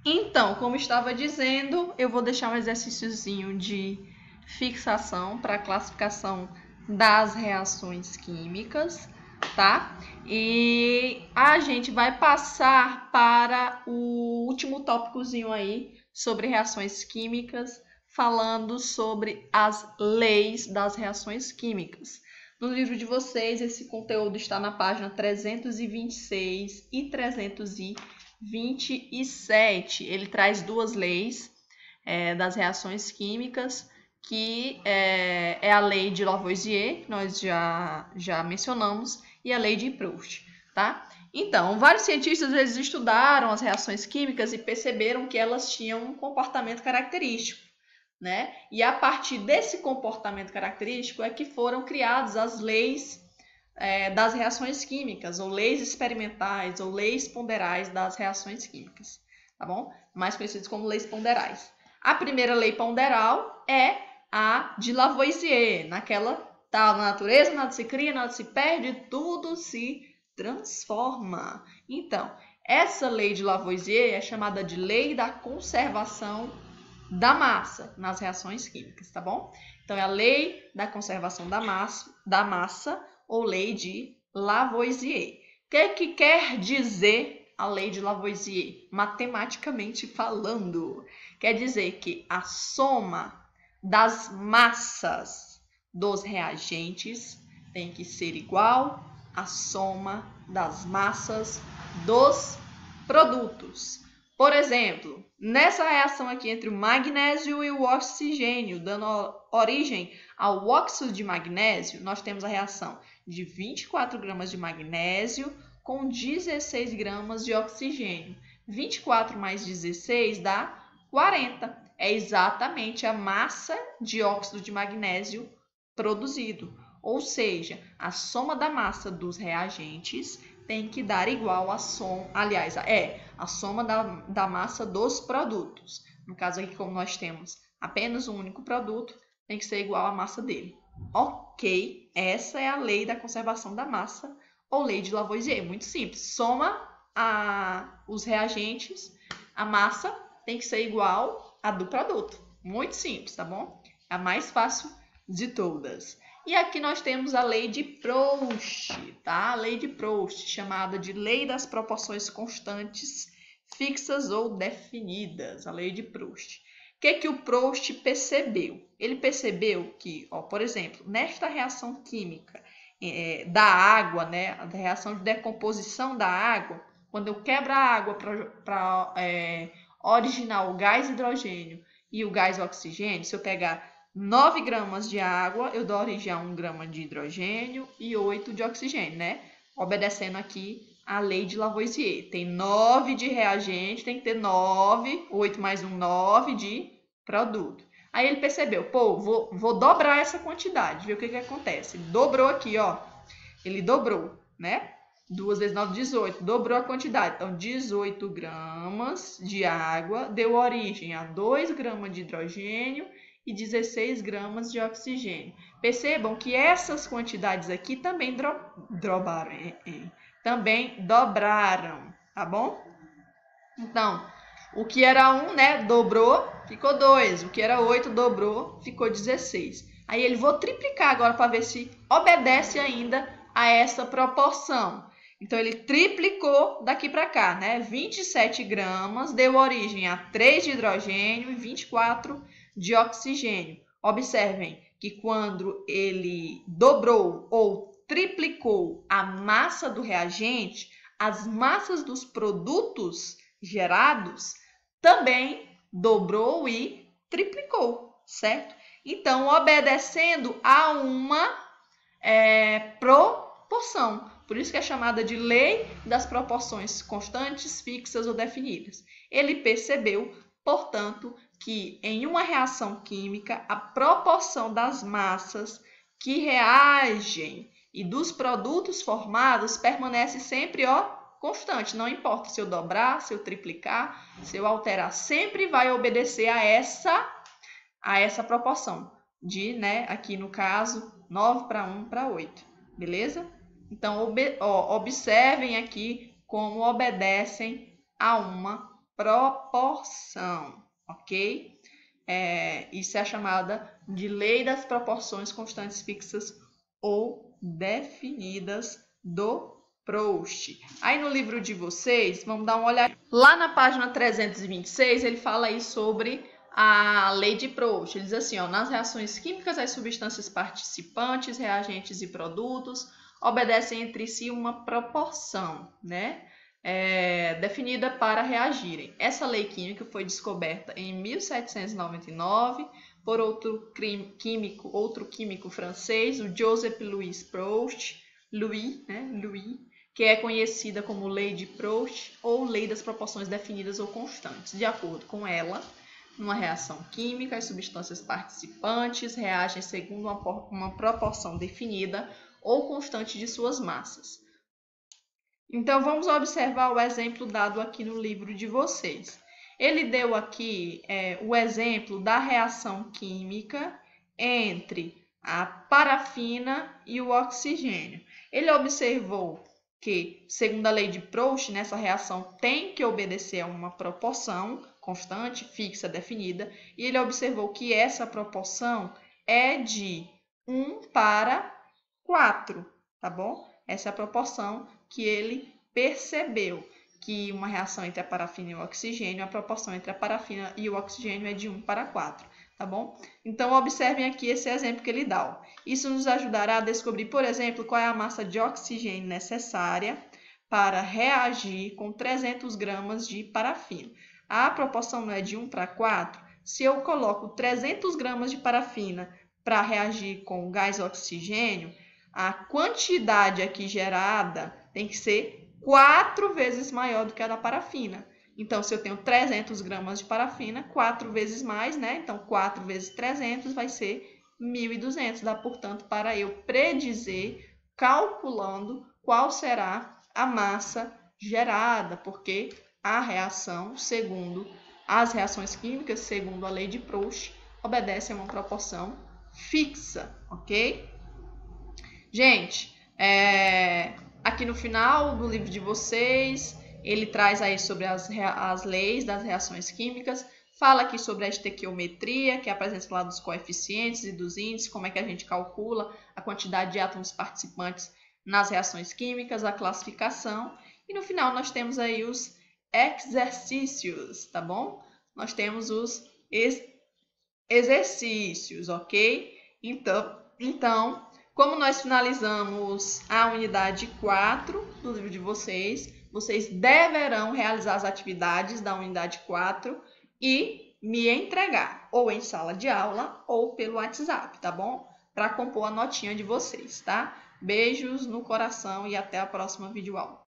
Então, como estava dizendo, eu vou deixar um exercíciozinho de fixação para classificação das reações químicas, tá? E a gente vai passar para o último tópicozinho aí sobre reações químicas, falando sobre as leis das reações químicas. No livro de vocês, esse conteúdo está na página 326 e 327. Ele traz duas leis das reações químicas, que é a lei de Lavoisier, que nós já mencionamos, e a lei de Proust, tá? Então, vários cientistas eles estudaram as reações químicas e perceberam que elas tinham um comportamento característico, né? E a partir desse comportamento característico é que foram criadas as leis das reações químicas, ou leis experimentais, ou leis ponderais das reações químicas, tá bom? Mais conhecidas como leis ponderais. A primeira lei ponderal é a de Lavoisier, naquela tá na natureza, nada se cria, nada se perde, tudo se transforma. Então, essa lei de Lavoisier é chamada de lei da conservação da massa nas reações químicas, tá bom? Então, é a lei da conservação da massa ou lei de Lavoisier. O que quer dizer a lei de Lavoisier? Matematicamente falando, quer dizer que a soma das massas dos reagentes tem que ser igual à soma das massas dos produtos. Por exemplo, nessa reação aqui entre o magnésio e o oxigênio, dando origem ao óxido de magnésio, nós temos a reação de 24 gramas de magnésio com 16 gramas de oxigênio. 24 mais 16 dá 40. É exatamente a massa de óxido de magnésio produzido. Ou seja, a soma da massa dos reagentes tem que dar igual à soma, aliás, a soma da massa dos produtos. No caso aqui, como nós temos apenas um único produto, tem que ser igual à massa dele. Ok, essa é a lei da conservação da massa, ou lei de Lavoisier. Muito simples. Soma os reagentes, a massa tem que ser igual à do produto. Muito simples, tá bom? É a mais fácil de todas. E aqui nós temos a lei de Proust, tá? A lei de Proust, chamada de lei das proporções constantes, fixas ou definidas, a lei de Proust. O que o Proust percebeu? Ele percebeu que, por exemplo, nesta reação química da água, né, a reação de decomposição da água, quando eu quebro a água para originar o gás hidrogênio e o gás oxigênio, se eu pegar 9 gramas de água, eu dou origem a 1 grama de hidrogênio e 8 de oxigênio, né? Obedecendo aqui a lei de Lavoisier. Tem 9 de reagente, tem que ter 9, 8 mais 1, 9 de produto. Aí ele percebeu, pô, vou dobrar essa quantidade, ver o que acontece. Ele dobrou aqui, ó. Ele dobrou, né? 2 vezes 9, 18. Dobrou a quantidade. Então, 18 gramas de água deu origem a 2 gramas de hidrogênio e 16 gramas de oxigênio. Percebam que essas quantidades aqui também também dobraram, tá bom? Então, o que era 1, né, dobrou, ficou 2. O que era 8, dobrou, ficou 16. Aí ele vou triplicar agora para ver se obedece ainda a essa proporção. Então, ele triplicou daqui para cá, né? 27 gramas deu origem a 3 de hidrogênio e 24 de oxigênio. Observem que quando ele dobrou ou triplicou a massa do reagente, as massas dos produtos gerados também dobrou e triplicou, certo? Então, obedecendo a uma proporção. Por isso que é chamada de lei das proporções constantes, fixas ou definidas. Ele percebeu, portanto, que em uma reação química, a proporção das massas que reagem e dos produtos formados permanece sempre, constante. Não importa se eu dobrar, se eu triplicar, se eu alterar, sempre vai obedecer a essa proporção de, né, aqui no caso, 9 para 1 para 8, beleza? Então, observem aqui como obedecem a uma proporção, ok? Isso é chamada de lei das proporções constantes fixas ou definidas do Proust. Aí no livro de vocês, vamos dar uma olhada. Lá na página 326, ele fala aí sobre a lei de Proust. Ele diz assim, ó, nas reações químicas, as substâncias participantes, reagentes e produtos obedecem entre si uma proporção, né? Definida para reagirem. Essa lei química foi descoberta em 1799 por outro químico francês, o Joseph Louis Proust, Louis, que é conhecida como lei de Proust ou lei das proporções definidas ou constantes. De acordo com ela, numa reação química, as substâncias participantes reagem segundo uma proporção definida ou constante de suas massas. Então, vamos observar o exemplo dado aqui no livro de vocês. Ele deu aqui o exemplo da reação química entre a parafina e o oxigênio. Ele observou que, segundo a lei de Proust, nessa reação tem que obedecer a uma proporção constante, fixa, definida, e ele observou que essa proporção é de 1 para 4, tá bom? Essa é a proporção que ele percebeu, que uma reação entre a parafina e o oxigênio, a proporção entre a parafina e o oxigênio é de 1 para 4, tá bom? Então, observem aqui esse exemplo que ele dá. Ó. Isso nos ajudará a descobrir, por exemplo, qual é a massa de oxigênio necessária para reagir com 300 gramas de parafina. A proporção não é de 1 para 4? Se eu coloco 300 gramas de parafina para reagir com o gás oxigênio, a quantidade aqui gerada tem que ser 4 vezes maior do que a da parafina. Então, se eu tenho 300 gramas de parafina, 4 vezes mais, né? Então, 4 vezes 300 vai ser 1.200. Dá, portanto, para eu predizer, calculando qual será a massa gerada, porque a reação, segundo as reações químicas, segundo a lei de Proust, obedece a uma proporção fixa, ok? Gente, aqui no final do livro de vocês, ele traz aí sobre as leis das reações químicas, fala aqui sobre a estequiometria, que é a presença lá dos coeficientes e dos índices, como é que a gente calcula a quantidade de átomos participantes nas reações químicas, a classificação, e no final nós temos aí os exercícios, tá bom? Nós temos os exercícios, ok? Então, como nós finalizamos a unidade 4 do livro de vocês, vocês deverão realizar as atividades da unidade 4 e me entregar, ou em sala de aula, ou pelo WhatsApp, tá bom? Para compor a notinha de vocês, tá? Beijos no coração e até a próxima videoaula.